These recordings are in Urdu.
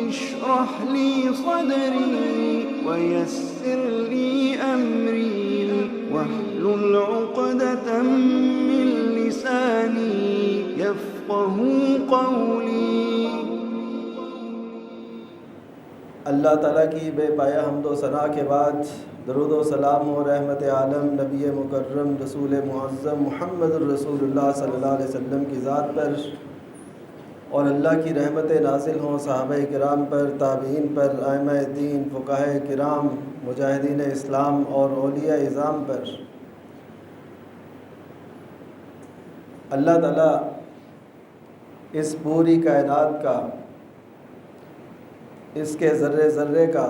اشرح لي صدري ويسر لي أمري واحلل عقدة من لساني يفقهوا قولي۔ اللہ تعالیٰ کی بے پایا حمد و ثنا کے بعد درود و سلام و رحمت عالم نبی مکرم رسول معظم محمد الرسول اللہ صلی اللہ علیہ وسلم کی ذات پر، اور اللہ کی رحمت نازل ہوں صحابہ کرام پر، تابعین پر، ائمہ دین، فقہاء کرام، مجاہدین اسلام اور اولیاء اعظام پر۔ اللہ تعالیٰ اس پوری کائنات کا، اس کے ذرے ذرے کا،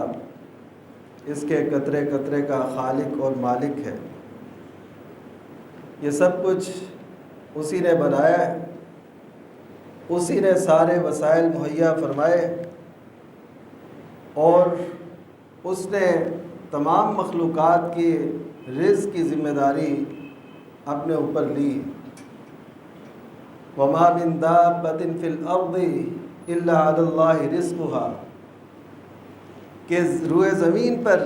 اس کے قطرے قطرے کا خالق اور مالک ہے۔ یہ سب کچھ اسی نے بنایا ہے، اسی نے سارے وسائل مہیا فرمائے، اور اس نے تمام مخلوقات کی رزق کی ذمہ داری اپنے اوپر لی۔ وَمَا مِن دَابَّةٍ فِي الْأَرْضِ إِلَّا عَلَى اللَّهِ رِزْقُهَا، کہ روئے زمین پر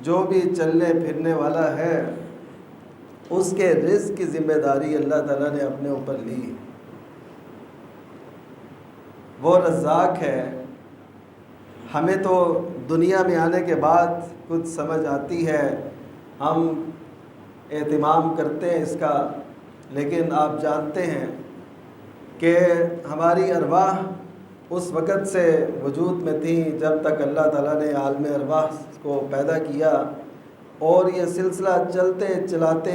جو بھی چلنے پھرنے والا ہے اس کے رزق کی ذمہ داری اللہ تعالیٰ نے اپنے اوپر لی۔ وہ رزاق ہے۔ ہمیں تو دنیا میں آنے کے بعد کچھ سمجھ آتی ہے، ہم اہتمام کرتے ہیں اس کا، لیکن آپ جانتے ہیں کہ ہماری ارواح اس وقت سے وجود میں تھیں جب تک اللہ تعالیٰ نے عالم ارواح کو پیدا کیا، اور یہ سلسلہ چلتے چلاتے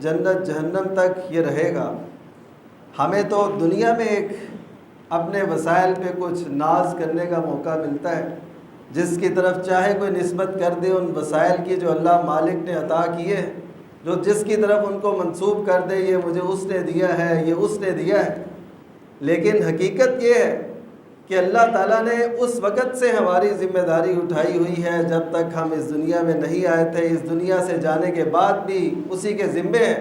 جنت جہنم تک یہ رہے گا۔ ہمیں تو دنیا میں ایک اپنے وسائل پہ کچھ ناز کرنے کا موقع ملتا ہے، جس کی طرف چاہے کوئی نسبت کر دے ان وسائل کی جو اللہ مالک نے عطا کیے، جو جس کی طرف ان کو منسوب کر دے یہ مجھے اس نے دیا ہے، یہ اس نے دیا ہے۔ لیکن حقیقت یہ ہے کہ اللہ تعالیٰ نے اس وقت سے ہماری ذمہ داری اٹھائی ہوئی ہے جب تک ہم اس دنیا میں نہیں آئے تھے، اس دنیا سے جانے کے بعد بھی اسی کے ذمے ہیں،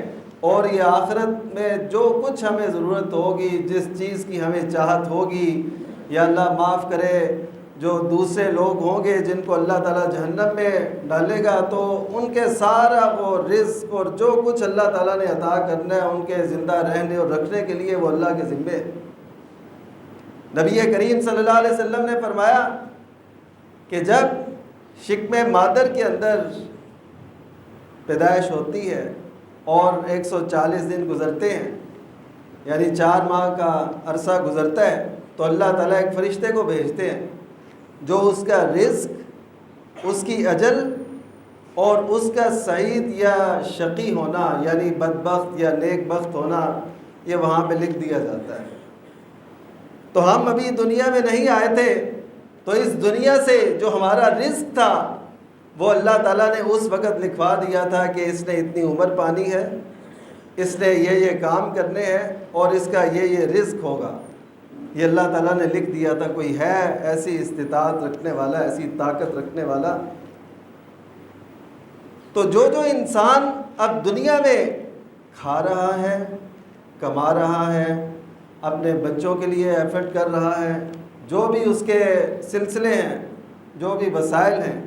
اور یہ آخرت میں جو کچھ ہمیں ضرورت ہوگی، جس چیز کی ہمیں چاہت ہوگی، یا اللہ معاف کرے جو دوسرے لوگ ہوں گے جن کو اللہ تعالیٰ جہنم میں ڈالے گا، تو ان کے سارا وہ رزق اور جو کچھ اللہ تعالیٰ نے عطا کرنا ہے ان کے زندہ رہنے اور رکھنے کے لیے وہ اللہ کے ذمے ہے۔ نبی کریم صلی اللہ علیہ وسلم نے فرمایا کہ جب شکم مادر کے اندر پیدائش ہوتی ہے اور 140 دن گزرتے ہیں، یعنی 4 ماہ کا عرصہ گزرتا ہے، تو اللہ تعالیٰ ایک فرشتے کو بھیجتے ہیں جو اس کا رزق، اس کی اجل اور اس کا سعید یا شقی ہونا، یعنی بدبخت یا نیک بخت ہونا، یہ وہاں پہ لکھ دیا جاتا ہے۔ تو ہم ابھی دنیا میں نہیں آئے تھے، تو اس دنیا سے جو ہمارا رزق تھا وہ اللہ تعالیٰ نے اس وقت لکھوا دیا تھا کہ اس نے اتنی عمر پانی ہے، اس نے یہ کام کرنے ہیں، اور اس کا یہ رزق ہوگا۔ یہ اللہ تعالیٰ نے لکھ دیا تھا۔ کوئی ہے ایسی استطاعت رکھنے والا، ایسی طاقت رکھنے والا؟ تو جو انسان اب دنیا میں کھا رہا ہے، کما رہا ہے، اپنے بچوں کے لیے ایفرٹ کر رہا ہے، جو بھی اس کے سلسلے ہیں، جو بھی وسائل ہیں،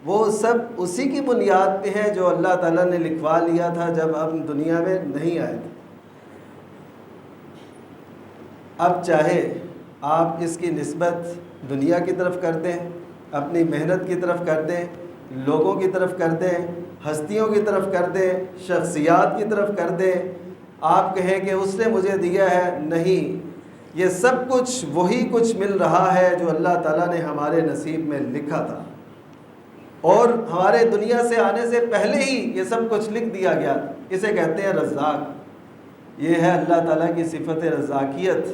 وہ سب اسی کی بنیاد پہ ہیں جو اللہ تعالیٰ نے لکھوا لیا تھا جب ہم دنیا میں نہیں آئے تھے۔ اب چاہے آپ اس کی نسبت دنیا کی طرف کر دیں، اپنی محنت کی طرف کر دیں، لوگوں کی طرف کر دیں، ہستیوں کی طرف کر دیں، شخصیات کی طرف کر دیں، آپ کہیں کہ اس نے مجھے دیا ہے، نہیں، یہ سب کچھ وہی کچھ مل رہا ہے جو اللہ تعالیٰ نے ہمارے نصیب میں لکھا تھا، اور ہمارے دنیا سے آنے سے پہلے ہی یہ سب کچھ لکھ دیا گیا۔ اسے کہتے ہیں رزاق۔ یہ ہے اللہ تعالیٰ کی صفت رزاقیت۔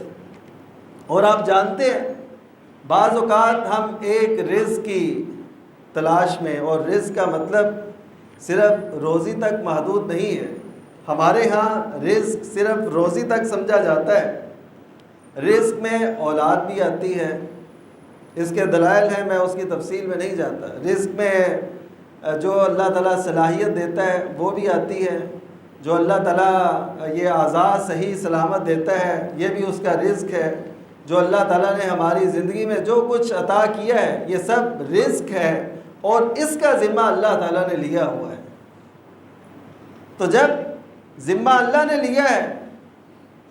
اور آپ جانتے ہیں بعض اوقات ہم ایک رزق کی تلاش میں، اور رزق کا مطلب صرف روزی تک محدود نہیں ہے۔ ہمارے ہاں رزق صرف روزی تک سمجھا جاتا ہے۔ رزق میں اولاد بھی آتی ہے، اس کے دلائل ہیں، میں اس کی تفصیل میں نہیں جاتا۔ رزق میں جو اللہ تعالیٰ صلاحیت دیتا ہے وہ بھی آتی ہے، جو اللہ تعالیٰ یہ اعضاء صحیح سلامت دیتا ہے یہ بھی اس کا رزق ہے۔ جو اللہ تعالیٰ نے ہماری زندگی میں جو کچھ عطا کیا ہے یہ سب رزق ہے اور اس کا ذمہ اللہ تعالیٰ نے لیا ہوا ہے۔ تو جب ذمہ اللہ نے لیا ہے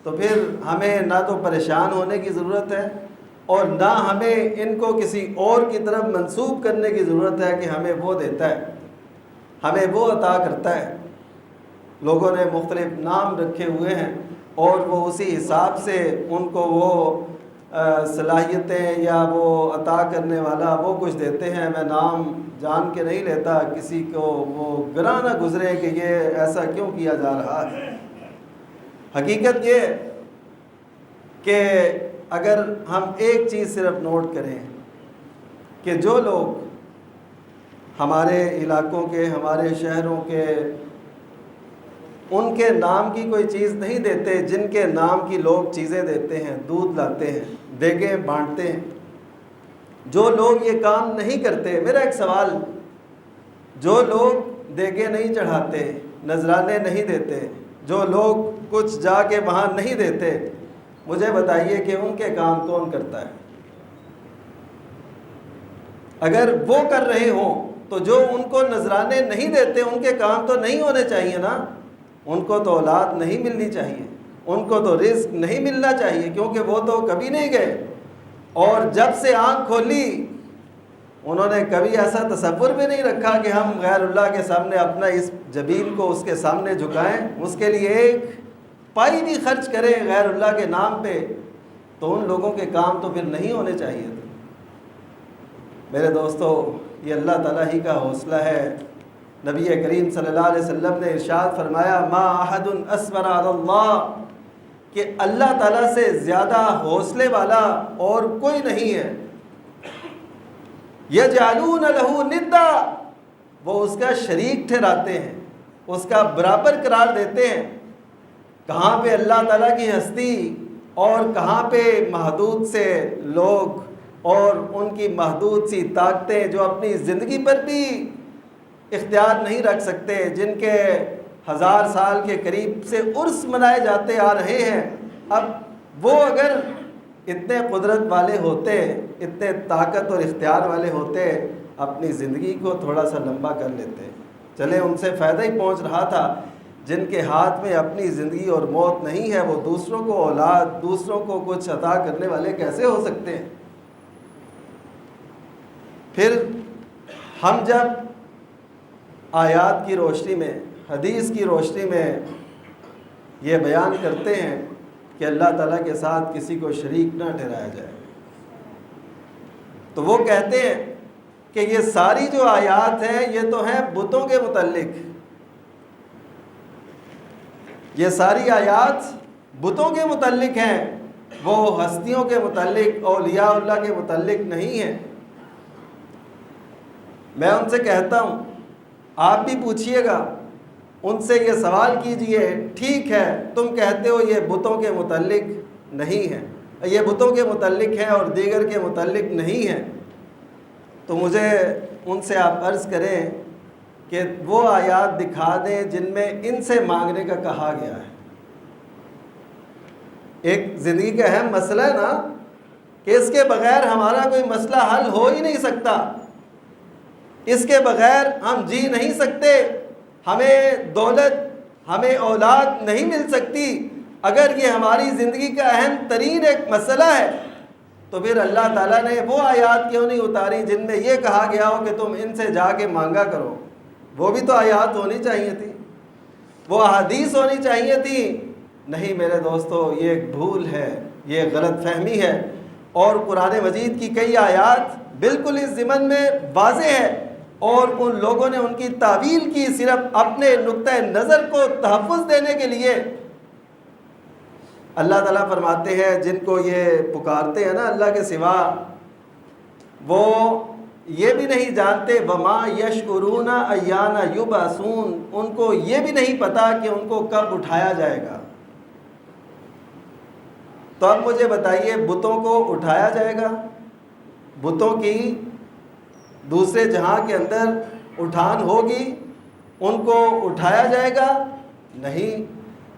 تو پھر ہمیں نہ تو پریشان ہونے کی ضرورت ہے اور نہ ہمیں ان کو کسی اور کی طرف منسوب کرنے کی ضرورت ہے کہ ہمیں وہ دیتا ہے، ہمیں وہ عطا کرتا ہے۔ لوگوں نے مختلف نام رکھے ہوئے ہیں اور وہ اسی حساب سے ان کو وہ صلاحیتیں یا وہ عطا کرنے والا وہ کچھ دیتے ہیں۔ میں نام جان کے نہیں لیتا، کسی کو وہ گراں نہ گزرے کہ یہ ایسا کیوں کیا جا رہا ہے۔ حقیقت یہ کہ اگر ہم ایک چیز صرف نوٹ کریں کہ جو لوگ ہمارے علاقوں کے، ہمارے شہروں کے، ان کے نام کی کوئی چیز نہیں دیتے، جن کے نام کی لوگ چیزیں دیتے ہیں، دودھ لاتے ہیں، دیگیں بانٹتے ہیں، جو لوگ یہ کام نہیں کرتے، میرا ایک سوال، جو لوگ دیگیں نہیں چڑھاتے، نذرانے نہیں دیتے، جو لوگ کچھ جا کے وہاں نہیں دیتے، مجھے بتائیے کہ ان کے کام کون کرتا ہے؟ اگر وہ کر رہے ہوں تو جو ان کو نذرانے نہیں دیتے ان کے کام تو نہیں ہونے چاہیے نا، ان کو تو اولاد نہیں ملنی چاہیے، ان کو تو رزق نہیں ملنا چاہیے، کیونکہ وہ تو کبھی نہیں گئے، اور جب سے آنکھ کھولی انہوں نے کبھی ایسا تصور بھی نہیں رکھا کہ ہم غیر اللہ کے سامنے اپنا اس جبین کو اس کے سامنے جھکائیں، اس کے لیے ایک پائی بھی خرچ کریں غیر اللہ کے نام پہ، تو ان لوگوں کے کام تو پھر نہیں ہونے چاہیے تھے۔ میرے دوستو، یہ اللہ تعالیٰ ہی کا حوصلہ ہے۔ نبی کریم صلی اللہ علیہ وسلم نے ارشاد فرمایا، ما احد اصبر علی اللہ، کہ اللہ تعالیٰ سے زیادہ حوصلے والا اور کوئی نہیں ہے۔ یجعلون لہ ندا، وہ اس کا شریک ٹھہراتے ہیں، اس کا برابر قرار دیتے ہیں۔ کہاں پہ اللہ تعالیٰ کی ہستی اور کہاں پہ محدود سے لوگ اور ان کی محدود سی طاقتیں جو اپنی زندگی پر بھی اختیار نہیں رکھ سکتے، جن کے 1000 سال کے قریب سے عرس منائے جاتے آ رہے ہیں، اب وہ اگر اتنے قدرت والے ہوتے، اتنے طاقت اور اختیار والے ہوتے، اپنی زندگی کو تھوڑا سا لمبا کر لیتے، چلے ان سے فائدہ ہی پہنچ رہا تھا۔ جن کے ہاتھ میں اپنی زندگی اور موت نہیں ہے، وہ دوسروں کو اولاد، دوسروں کو کچھ عطا کرنے والے کیسے ہو سکتے ہیں؟ پھر ہم جب آیات کی روشنی میں، حدیث کی روشنی میں یہ بیان کرتے ہیں کہ اللہ تعالیٰ کے ساتھ کسی کو شریک نہ ٹھہرایا جائے، تو وہ کہتے ہیں کہ یہ ساری جو آیات ہیں یہ تو ہیں بتوں کے متعلق، یہ ساری آیات بتوں کے متعلق ہیں، وہ ہستیوں کے متعلق، اولیاء اللہ کے متعلق نہیں ہیں۔ میں ان سے کہتا ہوں، آپ بھی پوچھئے گا، ان سے یہ سوال کیجئے، ٹھیک ہے تم کہتے ہو یہ بتوں کے متعلق نہیں ہے، یہ بتوں کے متعلق ہیں اور دیگر کے متعلق نہیں ہیں، تو مجھے ان سے آپ عرض کریں کہ وہ آیات دکھا دیں جن میں ان سے مانگنے کا کہا گیا ہے۔ ایک زندگی کا اہم مسئلہ ہے نا کہ اس کے بغیر ہمارا کوئی مسئلہ حل ہو ہی نہیں سکتا، اس کے بغیر ہم جی نہیں سکتے، ہمیں دولت، ہمیں اولاد نہیں مل سکتی۔ اگر یہ ہماری زندگی کا اہم ترین ایک مسئلہ ہے تو پھر اللہ تعالیٰ نے وہ آیات کیوں نہیں اتاری جن میں یہ کہا گیا ہو کہ تم ان سے جا کے مانگا کرو؟ وہ بھی تو آیات ہونی چاہیے تھی، وہ احادیث ہونی چاہیے تھی۔ نہیں میرے دوستو، یہ ایک بھول ہے، یہ غلط فہمی ہے، اور قرآن مجید کی کئی آیات بالکل اس ضمن میں واضح ہے، اور ان لوگوں نے ان کی تعویل کی صرف اپنے نقطۂ نظر کو تحفظ دینے کے لیے۔ اللہ تعالیٰ فرماتے ہیں جن کو یہ پکارتے ہیں نا اللہ کے سوا، وہ یہ بھی نہیں جانتے وما یشعرون ایان یبعثون، ان کو یہ بھی نہیں پتا کہ ان کو کب اٹھایا جائے گا۔ تو اب مجھے بتائیے، بتوں کو اٹھایا جائے گا؟ بتوں کی دوسرے جہاں کے اندر اٹھان ہوگی، ان کو اٹھایا جائے گا؟ نہیں۔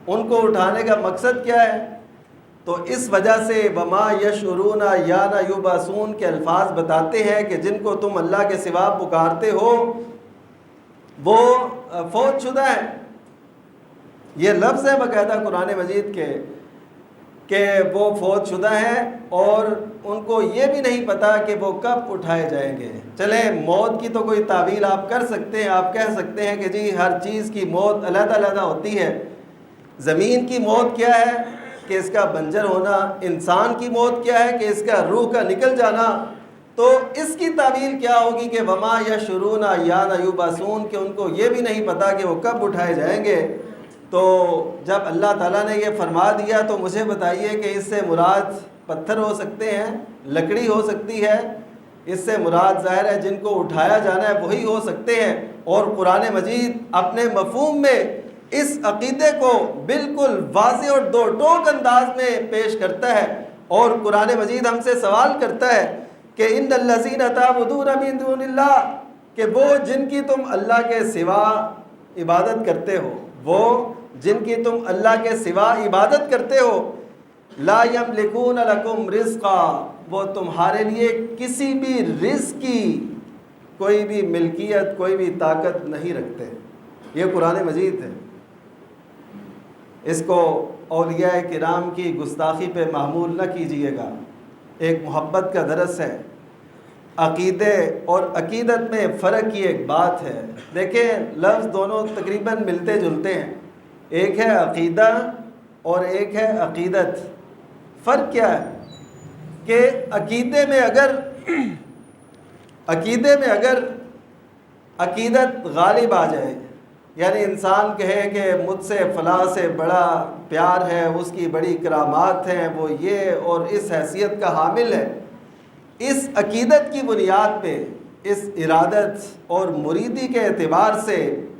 ان کو اٹھانے کا مقصد کیا ہے؟ تو اس وجہ سے وما یشعرون ایان یبعثون کے الفاظ بتاتے ہیں کہ جن کو تم اللہ کے سوا پکارتے ہو وہ فوت شدہ ہیں. یہ لفظ ہے باقاعدہ قرآن مجید کے کہ وہ فوت شدہ ہیں اور ان کو یہ بھی نہیں پتہ کہ وہ کب اٹھائے جائیں گے. چلیں موت کی تو کوئی تعویل آپ کر سکتے ہیں, آپ کہہ سکتے ہیں کہ جی ہر چیز کی موت علیحدہ علیحدہ ہوتی ہے. زمین کی موت کیا ہے کہ اس کا بنجر ہونا, انسان کی موت کیا ہے کہ اس کا روح کا نکل جانا. تو اس کی تعویل کیا ہوگی کہ وما یشعرون ایان یبعثون, کہ ان کو یہ بھی نہیں پتہ کہ وہ کب اٹھائے جائیں گے. تو جب اللہ تعالیٰ نے یہ فرما دیا تو مجھے بتائیے کہ اس سے مراد پتھر ہو سکتے ہیں, لکڑی ہو سکتی ہے, اس سے مراد ظاہر ہے جن کو اٹھایا جانا ہے وہی ہو سکتے ہیں. اور قرآن مجید اپنے مفہوم میں اس عقیدے کو بالکل واضح اور دو ٹوک انداز میں پیش کرتا ہے. اور قرآن مجید ہم سے سوال کرتا ہے کہ ان الذین تعبدون من دون اللہ, کہ وہ جن کی تم اللہ کے سوا عبادت کرتے ہو, وہ جن کی تم اللہ کے سوا عبادت کرتے ہو, لا یملکون لکم رزقا, وہ تمہارے لیے کسی بھی رزق کی کوئی بھی ملکیت, کوئی بھی طاقت نہیں رکھتے. یہ قرآن مجید ہے. اس کو اولیاء کرام کی گستاخی پہ معمول نہ کیجیے گا. ایک محبت کا درس ہے. عقیدے اور عقیدت میں فرق کی ایک بات ہے. دیکھیں لفظ دونوں تقریباً ملتے جلتے ہیں. ایک ہے عقیدہ اور ایک ہے عقیدت. فرق کیا ہے کہ عقیدے میں اگر عقیدت غالب آ جائے, یعنی انسان کہے کہ مجھ سے فلاں سے بڑا پیار ہے, اس کی بڑی کرامات ہیں, وہ یہ اور اس حیثیت کا حامل ہے, اس عقیدت کی بنیاد پہ, اس ارادت اور مریدی کے اعتبار سے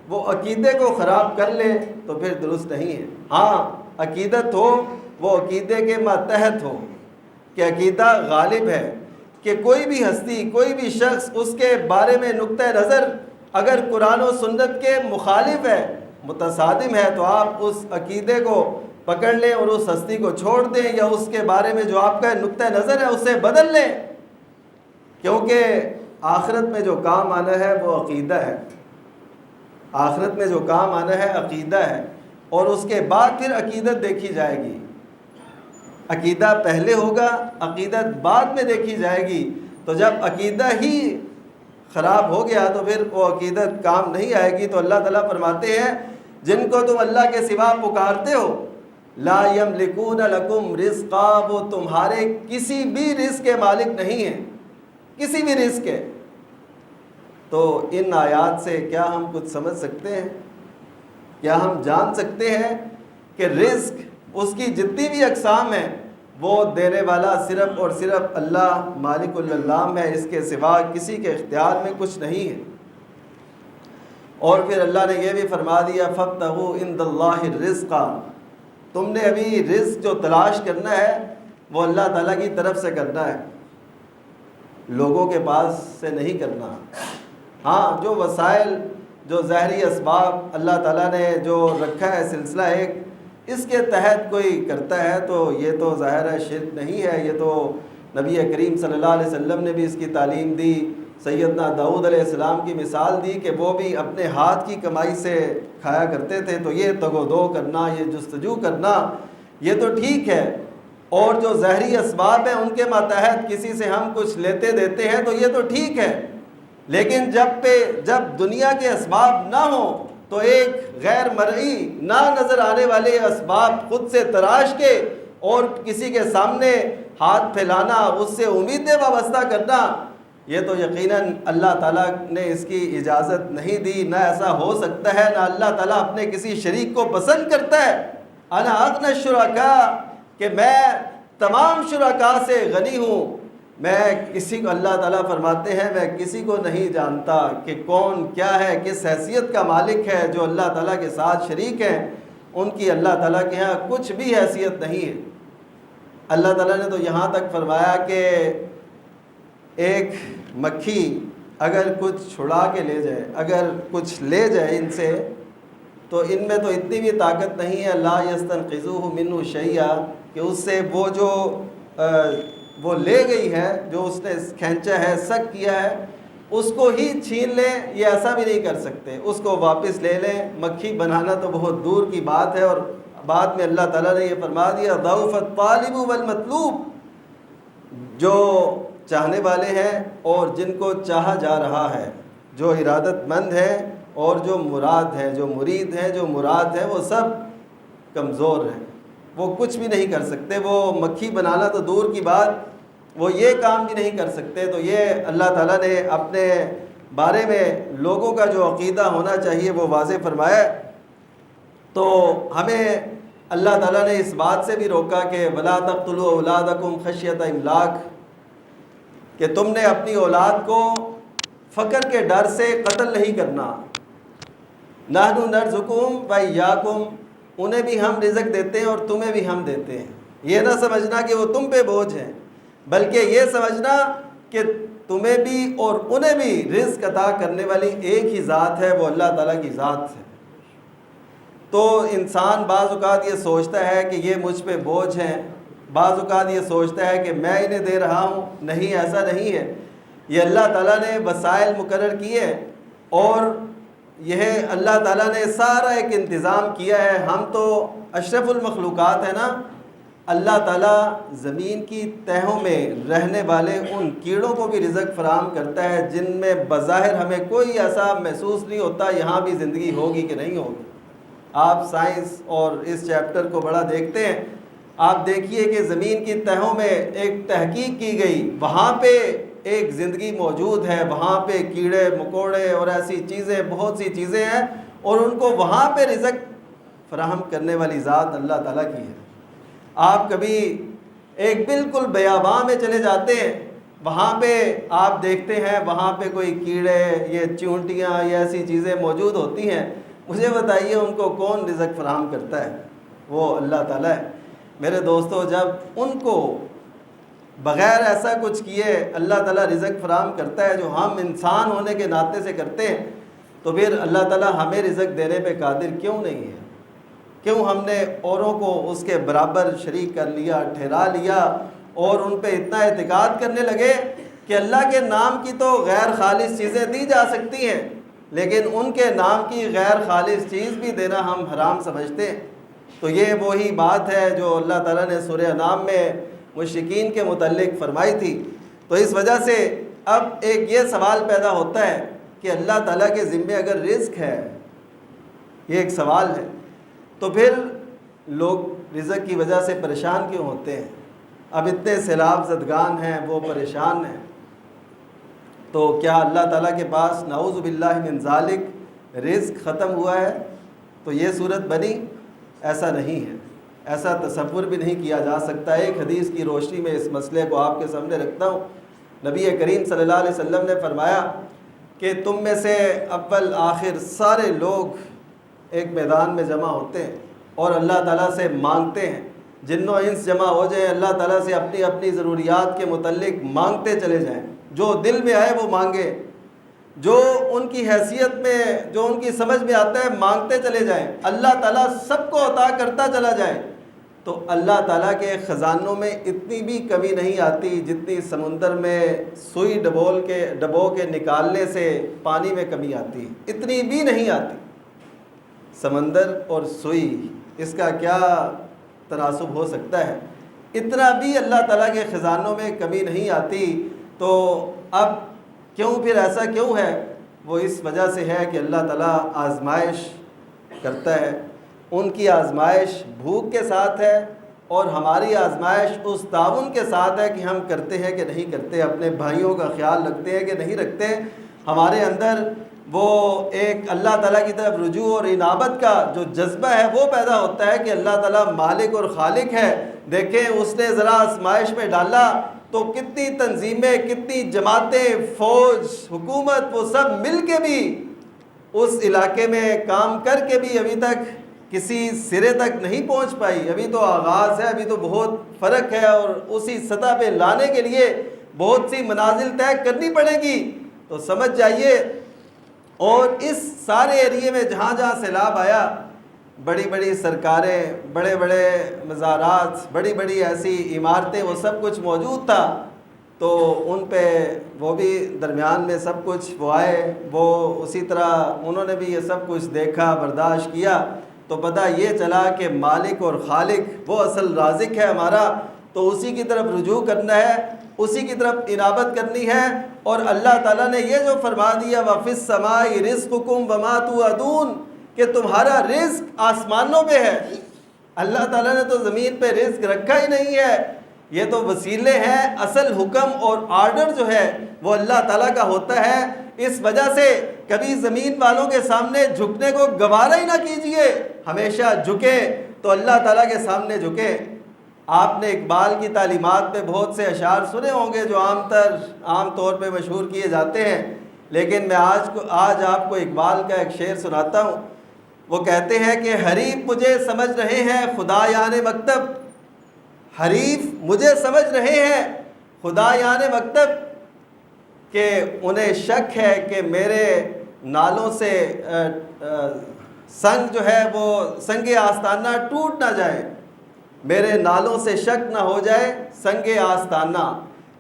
وہ عقیدے کو خراب کر لے تو پھر درست نہیں ہے. ہاں عقیدت ہو وہ عقیدے کے ماتحت ہو کہ عقیدہ غالب ہے, کہ کوئی بھی ہستی, کوئی بھی شخص اس کے بارے میں نقطہ نظر اگر قرآن و سنت کے مخالف ہے, متصادم ہے, تو آپ اس عقیدے کو پکڑ لیں اور اس ہستی کو چھوڑ دیں, یا اس کے بارے میں جو آپ کا نقطہ نظر ہے اسے بدل لیں. کیونکہ آخرت میں جو کام آنا ہے وہ عقیدہ ہے. آخرت میں جو کام آنا ہے عقیدہ ہے, اور اس کے بعد پھر عقیدت دیکھی جائے گی. عقیدہ پہلے ہوگا, عقیدت بعد میں دیکھی جائے گی. تو جب عقیدہ ہی خراب ہو گیا تو پھر وہ عقیدت کام نہیں آئے گی. تو اللہ تعالیٰ فرماتے ہیں جن کو تم اللہ کے سوا پکارتے ہو, لا یملکون لکم رزقا, وہ تمہارے کسی بھی رزق کے مالک نہیں ہیں, کسی بھی رزق کے. تو ان آیات سے کیا ہم کچھ سمجھ سکتے ہیں؟ کیا ہم جان سکتے ہیں کہ رزق اس کی جتنی بھی اقسام ہیں وہ دینے والا صرف اور صرف اللہ مالک العلام ہے, اس کے سوا کسی کے اختیار میں کچھ نہیں ہے. اور پھر اللہ نے یہ بھی فرما دیا فابتغوا عند اللہ الرزق, تم نے ابھی رزق جو تلاش کرنا ہے وہ اللہ تعالیٰ کی طرف سے کرنا ہے, لوگوں کے پاس سے نہیں کرنا. ہاں جو وسائل, جو ظاہری اسباب اللہ تعالیٰ نے جو رکھا ہے سلسلہ ایک, اس کے تحت کوئی کرتا ہے تو یہ تو ظاہر ہے شرک نہیں ہے. یہ تو نبی کریم صلی اللہ علیہ وسلم نے بھی اس کی تعلیم دی. سیدنا داؤد علیہ السلام کی مثال دی کہ وہ بھی اپنے ہاتھ کی کمائی سے کھایا کرتے تھے. تو یہ تگ و دو کرنا, یہ جستجو کرنا, یہ تو ٹھیک ہے. اور جو ظاہری اسباب ہیں ان کے ماتحت کسی سے ہم کچھ لیتے دیتے ہیں تو یہ تو ٹھیک ہے. لیکن جب دنیا کے اسباب نہ ہوں تو ایک غیر مرئی نہ نظر آنے والے اسباب خود سے تراش کے اور کسی کے سامنے ہاتھ پھیلانا, اس سے امیدیں وابستہ کرنا, یہ تو یقیناً اللہ تعالیٰ نے اس کی اجازت نہیں دی. نہ ایسا ہو سکتا ہے, نہ اللہ تعالیٰ اپنے کسی شریک کو پسند کرتا ہے. انا اغنی الشرکاء, کہ میں تمام شرکاء سے غنی ہوں. میں کسی کو, اللہ تعالیٰ فرماتے ہیں میں کسی کو نہیں جانتا کہ کون کیا ہے, کس حیثیت کا مالک ہے. جو اللہ تعالیٰ کے ساتھ شریک ہیں ان کی اللہ تعالیٰ کے ہاں کچھ بھی حیثیت نہیں ہے. اللہ تعالیٰ نے تو یہاں تک فرمایا کہ ایک مکھی اگر کچھ چھڑا کے لے جائے, اگر کچھ لے جائے ان سے, تو ان میں تو اتنی بھی طاقت نہیں ہے لا یستنقذوہ منہ شیئا, کہ اس سے وہ لے گئی ہے، جو اس نے کھینچا ہے، سک کیا ہے، اس کو ہی چھین لیں، یہ ایسا بھی نہیں کر سکتے، اس کو واپس لے لیں۔ مکھی بنانا تو بہت دور کی بات ہے، اور بعد میں اللہ تعالیٰ نے یہ فرما دیا ضعف الطالب والمطلوب، جو چاہنے والے ہیں اور جن کو چاہا جا رہا ہے، جو ارادت مند ہیں اور جو مراد ہیں، جو مرید ہیں، جو مراد ہیں، وہ سب کمزور ہیں، وہ کچھ بھی نہیں کر سکتے۔ وہ مکھی بنانا تو دور کی بات، وہ یہ کام بھی نہیں کر سکتے۔ تو یہ اللہ تعالیٰ نے اپنے بارے میں لوگوں کا جو عقیدہ ہونا چاہیے وہ واضح فرمایا۔ تو ہمیں اللہ تعالیٰ نے اس بات سے بھی روکا کہ وَلَا تَقْتُلُوا أَوْلَادَكُمْ خَشْيَةَ إِمْلَاقٍ، کہ تم نے اپنی اولاد کو فقر کے ڈر سے قتل نہیں کرنا۔ نَحْنُ نَرْزُقُكُمْ وَإِيَّاكُمْ، انہیں بھی ہم رزق دیتے ہیں اور تمہیں بھی ہم دیتے ہیں۔ یہ نہ سمجھنا کہ وہ تم پہ بوجھ ہیں، بلکہ یہ سمجھنا کہ تمہیں بھی اور انہیں بھی رزق عطا کرنے والی ایک ہی ذات ہے، وہ اللہ تعالیٰ کی ذات ہے۔ تو انسان بعض اوقات یہ سوچتا ہے کہ یہ مجھ پہ بوجھ ہیں، بعض اوقات یہ سوچتا ہے کہ میں انہیں دے رہا ہوں۔ نہیں، ایسا نہیں ہے۔ یہ اللہ تعالیٰ نے وسائل مقرر کیے، اور یہ اللہ تعالیٰ نے سارا ایک انتظام کیا ہے۔ ہم تو اشرف المخلوقات ہیں نا۔ اللہ تعالیٰ زمین کی تہوں میں رہنے والے ان کیڑوں کو بھی رزق فراہم کرتا ہے جن میں بظاہر ہمیں کوئی ایسا محسوس نہیں ہوتا یہاں بھی زندگی ہوگی کہ نہیں ہوگی۔ آپ سائنس اور اس چیپٹر کو بڑا دیکھتے ہیں، آپ دیکھیے کہ زمین کی تہوں میں ایک تحقیق کی گئی، وہاں پہ ایک زندگی موجود ہے، وہاں پہ کیڑے مکوڑے اور ایسی چیزیں، بہت سی چیزیں ہیں، اور ان کو وہاں پہ رزق فراہم کرنے والی ذات اللہ تعالیٰ کی ہے۔ آپ کبھی ایک بالکل بیاباں میں چلے جاتے ہیں، وہاں پہ آپ دیکھتے ہیں وہاں پہ کوئی کیڑے، یہ چونٹیاں، یہ ایسی چیزیں موجود ہوتی ہیں۔ مجھے بتائیے ان کو کون رزق فراہم کرتا ہے؟ وہ اللہ تعالیٰ ہے۔ میرے دوستو، جب ان کو بغیر ایسا کچھ کیے اللہ تعالیٰ رزق فراہم کرتا ہے جو ہم انسان ہونے کے ناطے سے کرتے ہیں، تو پھر اللہ تعالیٰ ہمیں رزق دینے پہ قادر کیوں نہیں ہے؟ کیوں ہم نے اوروں کو اس کے برابر شریک کر لیا، ٹھہرا لیا، اور ان پہ اتنا اعتقاد کرنے لگے کہ اللہ کے نام کی تو غیر خالص چیزیں دی جا سکتی ہیں، لیکن ان کے نام کی غیر خالص چیز بھی دینا ہم حرام سمجھتے ہیں۔ تو یہ وہی بات ہے جو اللہ تعالیٰ نے سورہ انعام میں مشرکین کے متعلق فرمائی تھی۔ تو اس وجہ سے اب ایک یہ سوال پیدا ہوتا ہے کہ اللہ تعالیٰ کے ذمے اگر رزق ہے، یہ ایک سوال ہے، تو پھر لوگ رزق کی وجہ سے پریشان کیوں ہوتے ہیں؟ اب اتنے سیلاب زدگان ہیں، وہ پریشان ہیں، تو کیا اللہ تعالیٰ کے پاس نعوذ باللہ من ذالک رزق ختم ہوا ہے؟ تو یہ صورت بنی؟ ایسا نہیں ہے، ایسا تصور بھی نہیں کیا جا سکتا۔ ایک حدیث کی روشنی میں اس مسئلے کو آپ کے سامنے رکھتا ہوں۔ نبی کریم صلی اللہ علیہ وسلم نے فرمایا کہ تم میں سے اول آخر سارے لوگ ایک میدان میں جمع ہوتے ہیں اور اللہ تعالیٰ سے مانگتے ہیں، جن و انس جمع ہو جائیں، اللہ تعالیٰ سے اپنی اپنی ضروریات کے متعلق مانگتے چلے جائیں، جو دل میں آئے وہ مانگے، جو ان کی حیثیت میں، جو ان کی سمجھ میں آتا ہے مانگتے چلے جائیں، اللہ تعالیٰ سب کو عطا کرتا چلا جائے، تو اللہ تعالیٰ کے خزانوں میں اتنی بھی کمی نہیں آتی جتنی سمندر میں سوئی ڈبو کے نکالنے سے پانی میں کمی آتی، اتنی بھی نہیں آتی۔ سمندر اور سوئی، اس کا کیا تناسب ہو سکتا ہے؟ اتنا بھی اللہ تعالیٰ کے خزانوں میں کمی نہیں آتی۔ تو اب کیوں پھر ایسا کیوں ہے؟ وہ اس وجہ سے ہے کہ اللہ تعالیٰ آزمائش کرتا ہے۔ ان کی آزمائش بھوک کے ساتھ ہے، اور ہماری آزمائش اس تعاون کے ساتھ ہے کہ ہم کرتے ہیں کہ نہیں کرتے، اپنے بھائیوں کا خیال رکھتے ہیں کہ نہیں رکھتے۔ ہمارے اندر وہ ایک اللہ تعالیٰ کی طرف رجوع اور انابت کا جو جذبہ ہے وہ پیدا ہوتا ہے کہ اللہ تعالیٰ مالک اور خالق ہے۔ دیکھیں اس نے ذرا آزمائش میں ڈالا تو کتنی تنظیمیں، کتنی جماعتیں، فوج، حکومت، وہ سب مل کے بھی اس علاقے میں کام کر کے بھی ابھی تک کسی سرے تک نہیں پہنچ پائی۔ ابھی تو آغاز ہے، ابھی تو بہت فرق ہے، اور اسی سطح پہ لانے کے لیے بہت سی منازل طے کرنی پڑے گی۔ تو سمجھ جائیے، اور اس سارے ایریے میں جہاں جہاں سیلاب آیا، بڑی بڑی سرکاریں، بڑے بڑے مزارات، بڑی بڑی ایسی عمارتیں، وہ سب کچھ موجود تھا، تو ان پہ وہ بھی درمیان میں سب کچھ وہ آئے، وہ اسی طرح انہوں نے بھی یہ سب کچھ دیکھا، برداشت کیا، تو پتہ یہ چلا کہ مالک اور خالق وہ اصل رازق ہے ہمارا، تو اسی کی طرف رجوع کرنا ہے، اسی کی طرف انابت کرنی ہے۔ اور اللہ تعالیٰ نے یہ جو فرما دیا وَفِي السَّمَاءِ رِزْقُكُمْ وَمَا تُوعَدُونَ، کہ تمہارا رزق آسمانوں پہ ہے۔ اللہ تعالیٰ نے تو زمین پہ رزق رکھا ہی نہیں ہے، یہ تو وسیلے ہیں، اصل حکم اور آرڈر جو ہے وہ اللہ تعالیٰ کا ہوتا ہے۔ اس وجہ سے کبھی زمین والوں کے سامنے جھکنے کو گوارا ہی نہ کیجئے، ہمیشہ جھکے تو اللہ تعالیٰ کے سامنے جھکے۔ آپ نے اقبال کی تعلیمات میں بہت سے اشعار سنے ہوں گے جو عام طور پہ مشہور کیے جاتے ہیں، لیکن میں آج آپ کو اقبال کا ایک شعر سناتا ہوں۔ وہ کہتے ہیں کہ حریف مجھے سمجھ رہے ہیں خدا یعنی مکتب، حریف مجھے سمجھ رہے ہیں خدا یعنی مکتب، کہ انہیں شک ہے کہ میرے نالوں سے سنگ جو ہے وہ سنگ آستانہ ٹوٹ نہ جائے، میرے نالوں سے شک نہ ہو جائے سنگ آستانہ،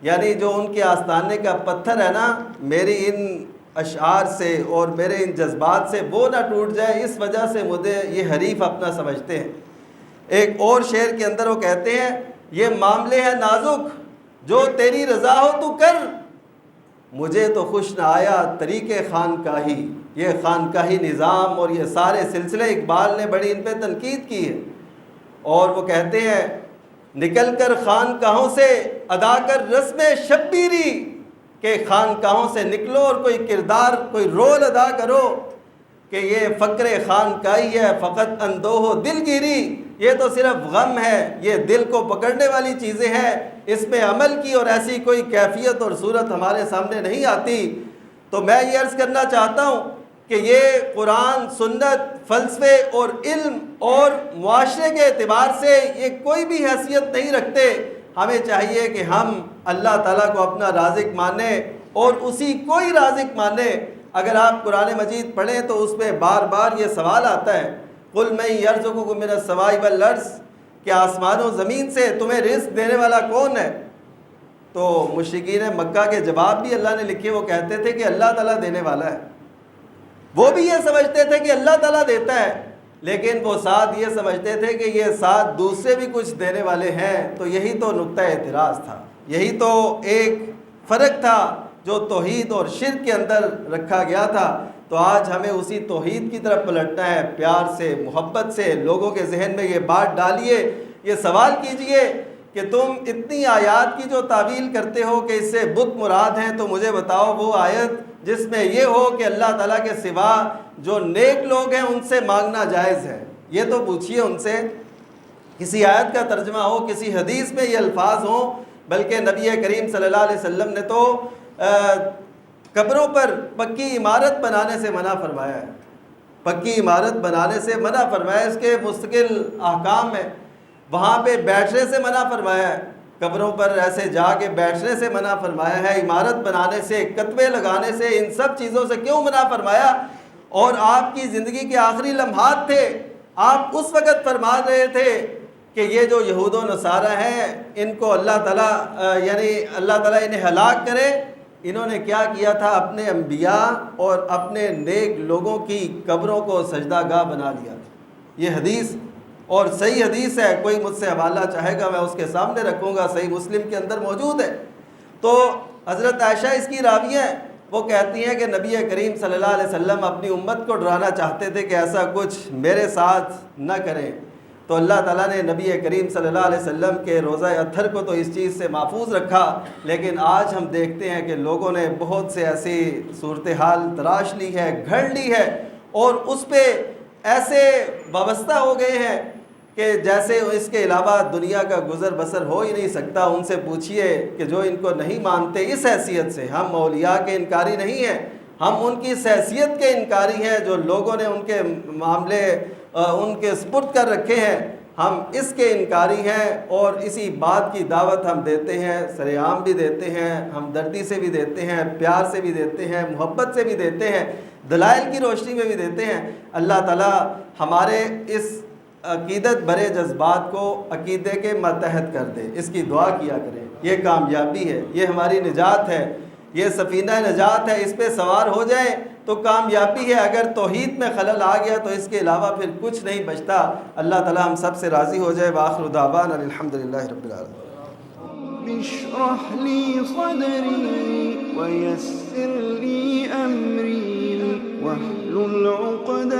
یعنی جو ان کے آستانے کا پتھر ہے نا، میری ان اشعار سے اور میرے ان جذبات سے وہ نہ ٹوٹ جائے، اس وجہ سے مجھے یہ حریف اپنا سمجھتے ہیں۔ ایک اور شعر کے اندر وہ کہتے ہیں یہ معاملے ہیں نازک جو تیری رضا ہو تو کر، مجھے تو خوش نہ آیا طریق خانقاہی، یہ خانقاہی نظام اور یہ سارے سلسلے اقبال نے بڑی ان پہ تنقید کی ہے۔ اور وہ کہتے ہیں نکل کر خانقاہوں سے ادا کر رسم شبیری، کہ خانقاہوں سے نکلو اور کوئی کردار، کوئی رول ادا کرو، کہ یہ فقر خانقاہی ہے فقط اندوہ دل گیری، یہ تو صرف غم ہے، یہ دل کو پکڑنے والی چیزیں ہیں، اس پہ عمل کی اور ایسی کوئی کیفیت اور صورت ہمارے سامنے نہیں آتی۔ تو میں یہ عرض کرنا چاہتا ہوں کہ یہ قرآن، سنت، فلسفے اور علم اور معاشرے کے اعتبار سے یہ کوئی بھی حیثیت نہیں رکھتے۔ ہمیں چاہیے کہ ہم اللہ تعالیٰ کو اپنا رازق مانیں اور اسی کوئی رازق مانیں۔ اگر آپ قرآن مجید پڑھیں تو اس میں بار بار یہ سوال آتا ہے قُلْ مَن يَرْزُقُكُم مِّنَ السَّمَاءِ وَالْأَرْضِ، کہ آسمان و زمین سے تمہیں رزق دینے والا کون ہے؟ تو مشرکین مکہ کے جواب بھی اللہ نے لکھے، وہ کہتے تھے کہ اللہ تعالیٰ دینے والا ہے۔ وہ بھی یہ سمجھتے تھے کہ اللہ تعالیٰ دیتا ہے، لیکن وہ ساتھ یہ سمجھتے تھے کہ یہ ساتھ دوسرے بھی کچھ دینے والے ہیں۔ تو یہی تو نقطہ اعتراض تھا، یہی تو ایک فرق تھا جو توحید اور شرک کے اندر رکھا گیا تھا۔ تو آج ہمیں اسی توحید کی طرف پلٹنا ہے، پیار سے، محبت سے لوگوں کے ذہن میں یہ بات ڈالیے، یہ سوال کیجئے کہ تم اتنی آیات کی جو تعویل کرتے ہو کہ اس سے بت مراد ہیں، تو مجھے بتاؤ وہ آیت جس میں یہ ہو کہ اللہ تعالیٰ کے سوا جو نیک لوگ ہیں ان سے مانگنا جائز ہے، یہ تو پوچھئے ان سے۔ کسی آیت کا ترجمہ ہو، کسی حدیث میں یہ الفاظ ہوں، بلکہ نبی کریم صلی اللہ علیہ وسلم نے تو قبروں پر پکی عمارت بنانے سے منع فرمایا ہے، پکی عمارت بنانے سے منع فرمایا ہے، اس کے مستقل احکام ہیں۔ وہاں پہ بیٹھنے سے منع فرمایا ہے، قبروں پر ایسے جا کے بیٹھنے سے منع فرمایا ہے، عمارت بنانے سے، کتبے لگانے سے، ان سب چیزوں سے کیوں منع فرمایا؟ اور آپ کی زندگی کے آخری لمحات تھے، آپ اس وقت فرما رہے تھے کہ یہ جو یہود و نصارہ ہیں ان کو اللہ تعالیٰ یعنی اللہ تعالیٰ انہیں ہلاک کرے۔ انہوں نے کیا کیا تھا؟ اپنے انبیاء اور اپنے نیک لوگوں کی قبروں کو سجدہ گاہ بنا لیا تھا۔ یہ حدیث اور صحیح حدیث ہے، کوئی مجھ سے حوالہ چاہے گا میں اس کے سامنے رکھوں گا، صحیح مسلم کے اندر موجود ہے۔ تو حضرت عائشہ اس کی راوی ہیں، وہ کہتی ہیں کہ نبی کریم صلی اللہ علیہ وسلم اپنی امت کو ڈرانا چاہتے تھے کہ ایسا کچھ میرے ساتھ نہ کریں، تو اللہ تعالیٰ نے نبی کریم صلی اللہ علیہ وسلم کے روضہ اطہر کو تو اس چیز سے محفوظ رکھا، لیکن آج ہم دیکھتے ہیں کہ لوگوں نے بہت سے ایسی صورتحال تراش لی ہے، گھڑ لی ہے، اور اس پہ ایسے وابستہ ہو گئے ہیں کہ جیسے اس کے علاوہ دنیا کا گزر بسر ہو ہی نہیں سکتا۔ ان سے پوچھئے کہ جو ان کو نہیں مانتے اس حیثیت سے، ہم اولیاء کے انکاری نہیں ہیں، ہم ان کی اس حیثیت کے انکاری ہیں جو لوگوں نے ان کے معاملے ان کے سپرد کر رکھے ہیں، ہم اس کے انکاری ہیں، اور اسی بات کی دعوت ہم دیتے ہیں، سر عام بھی دیتے ہیں، ہمدردی سے بھی دیتے ہیں، پیار سے بھی دیتے ہیں، محبت سے بھی دیتے ہیں۔ دلائل کی روشنی میں بھی دیتے ہیں۔ اللہ تعالیٰ ہمارے اس عقیدت بھرے جذبات کو عقیدے کے ماتحت کر دے، اس کی دعا کیا کریں۔ یہ کامیابی ہے، یہ ہماری نجات ہے، یہ سفینہ نجات ہے، اس پہ سوار ہو جائیں تو کامیابی ہے۔ اگر توحید میں خلل آ گیا تو اس کے علاوہ پھر کچھ نہیں بچتا۔ اللہ تعالیٰ ہم سب سے راضی ہو جائے۔ وآخر دعوانا الحمدللہ رب العالمین۔ اشرح لي صدري ويسر لي أمري واحلل عقدة